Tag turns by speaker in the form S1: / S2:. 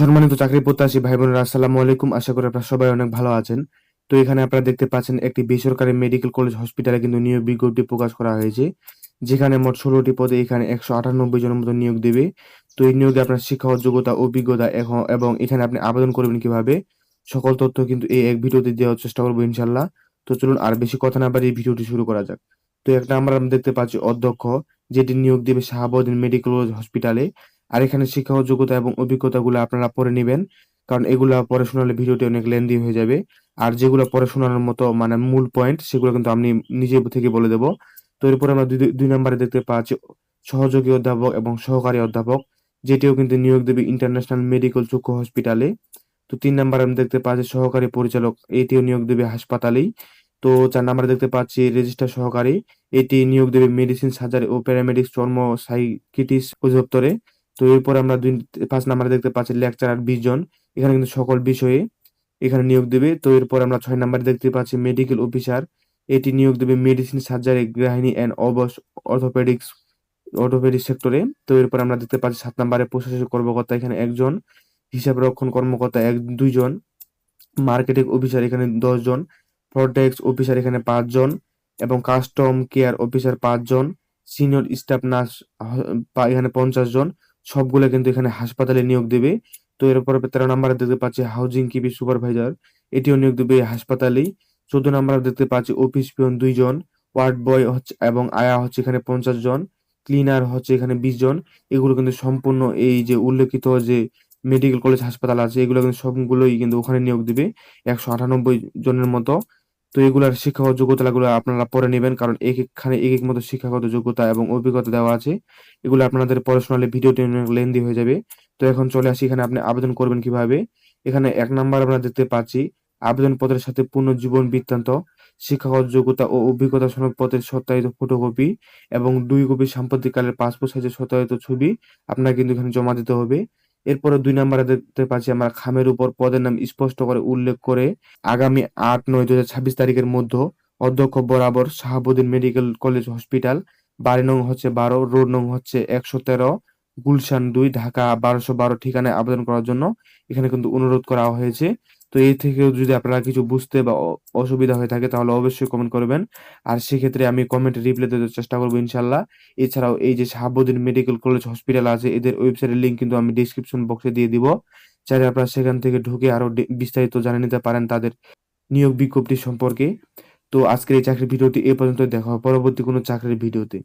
S1: সম্মানিত চাকরি প্রত্যাশী ভাই বোনেরা, আসসালামু আলাইকুম। আশা করি আপনারা সবাই অনেক ভালো আছেন। তো এখানে আপনারা দেখতে পাচ্ছেন একটি বেসরকারি মেডিকেল কলেজ হসপিটালে কিন্তু নিয়োগ বিজ্ঞপ্তি প্রকাশ করা হয়েছে, যেখানে মোট 16টি পদে এখানে 198 জনের মতো নিয়োগ দেবে। তো এই নিয়োগে আপনার শিক্ষাগত যোগ্যতা, অভিজ্ঞতা এবং এখানে আপনি আবেদন করবেন কিভাবে, সকল তথ্য কিন্তু এই এক ভিডিওতে দেওয়ার চেষ্টা করবো ইনশাল্লাহ। তো চলুন আর বেশি কথা না বাড়িয়ে ভিডিওটি শুরু করা যাক। তো একটা আমরা দেখতে পাচ্ছি অধ্যক্ষ, যেটি নিয়োগ দেবে শাহাবুদ্দিন মেডিকেল কলেজ হসপিটালে। আর এখানে শিক্ষাগত যোগ্যতা এবং অভিজ্ঞতাগুলো আপনারা পড়ে নিবেন, কারণ এগুলা পরে শোনালে ভিডিওটি অনেক লেন্দি হয়ে যাবে। আর যেগুলো পরে শোনানোর মতো মানে মূল পয়েন্ট, সেগুলো কিন্তু আমি নিজে থেকে বলে দেবো। তো এরপর আমরা দুই নম্বরে দেখতে পাচ্ছি সহযোগী অধ্যাপক এবং সহকারী অধ্যাপক, যেটিও কিন্তু নিয়োগ দেবে ইন্টারন্যাশনাল মেডিকেল চক্ষু হসপিটালে। তো 3 নম্বরে আমি দেখতে পাচ্ছি সহকারী পরিচালক, এটিও নিয়োগ দেবে হাসপাতালেই। তো 4 নম্বরে দেখতে পাচ্ছি রেজিস্ট্রার সহকারী, এটি নিয়োগ দেবে মেডিসিন সার্জারি ও প্যারামেডিক্স চর্ম সাইকিয়াট্রিস্ট অধিদপ্তরে। তো এরপর আমরা 5 নম্বরে দেখতে পাচ্ছি লেকচারার 20 জন, এখানে কিন্তু সকল বিষয়ে এখানে নিয়োগ দেবে। তো এরপর আমরা 6 নম্বরে দেখতে পাচ্ছি মেডিকেল অফিসার, এটি নিয়োগ দেবে medicine surgery gynae and orthopaedics orthopaedic সেক্টরে। তো এরপর আমরা দেখতে পাচ্ছি 7 নম্বরে প্রশাসনিক কর্মকর্তা, এখানে 1 জন, হিসাব রক্ষণ কর্মকর্তা 2 জন, মার্কেটিং অফিসার এখানে 10 জন, প্রোডাক্টস অফিসার এখানে 5 জন, এবং কাস্টম কেয়ার অফিসার 5 জন, সিনিয়র স্টাফ নার্স এখানে 50 জন। সবগুলো কিন্তু এখানে হাসপাতালে নিয়োগ দেবে। তো এরপর 13 নম্বরে দেখতে পাচ্ছি হাউজিং কিপি সুপারভাইজার, এটিও নিয়োগ দেবে হাসপাতালেই। 14 নম্বরে দেখতে পাচ্ছি অফিস পিয়ন 2 জন, ওয়ার্ড বয় হচ্ছে এবং আয়া হচ্ছে এখানে 50 জন, ক্লিনার হচ্ছে এখানে 20 জন। এগুলো কিন্তু সম্পূর্ণ এই যে উল্লেখিত যে মেডিকেল কলেজ হাসপাতাল আছে, এগুলো কিন্তু সবগুলোই কিন্তু ওখানে নিয়োগ দিবে, 198 জনের মতো। তো এগুলার শিক্ষাগত যোগ্যতাগুলো আপনারা পরে নেবেন, কারণ এখানে এক এক মতো শিক্ষাগত যোগ্যতা এবং অভিজ্ঞতা দেওয়া আছে। এগুলো আপনাদের পড়াশোনালে ভিডিওটি অনেক লেন্দি হয়ে যাবে। তো এখন চলে আসি এখানে আপনি আবেদন করবেন কিভাবে। এখানে 1 নম্বর আমরা দেখতে পাচ্ছি আবেদনপত্রের সাথে পূর্ণ জীবন বৃত্তান্ত, শিক্ষাগত যোগ্যতা ও অভিজ্ঞতা সনদপত্রের সত্যায়িত ফটোকপি এবং 2 কপি সাম্প্রতিককালের পাসপোর্ট সাইজের সত্যায়িত ছবি আপনার কিন্তু এখানে জমা দিতে হবে। এরপরে 2 নম্বরে দেখতে পাচ্ছি আমরা খামের উপর পদের নাম স্পষ্ট করে উল্লেখ করে আগামী 8-9-2026 তারিখের মধ্যে অধ্যক্ষ বরাবর শাহাবুদ্দিন মেডিকেল কলেজ হসপিটাল, বাড়ি নং হচ্ছে 12, রোড নং হচ্ছে 113, গুলশান 2, ঢাকা 1212 ঠিকানায় আবেদন করার জন্য এখানে কিন্তু অনুরোধ করা হয়েছে। তো এই থেকেও যদি আপনারা কিছু বুঝতে বা অসুবিধা হয়ে থাকে তাহলে অবশ্যই কমেন্ট করবেন, আর সেক্ষেত্রে আমি কমেন্টে রিপ্লাই দেওয়ার চেষ্টা করবো ইনশাল্লাহ। এছাড়াও এই যে শাহাবুদ্দিন মেডিকেল কলেজ হসপিটাল আছে, এদের ওয়েবসাইটের লিংক কিন্তু আমি ডিসক্রিপশন বক্সে দিয়ে দিব, চাইলে আপনারা সেখান থেকে ঢুকে আরো বিস্তারিত জানে নিতে পারেন তাদের নিয়োগ বিজ্ঞপ্তি সম্পর্কে। তো আজকের এই চাকরির ভিডিওটি এ পর্যন্ত, দেখা হবে পরবর্তী কোনো চাকরির ভিডিওতে।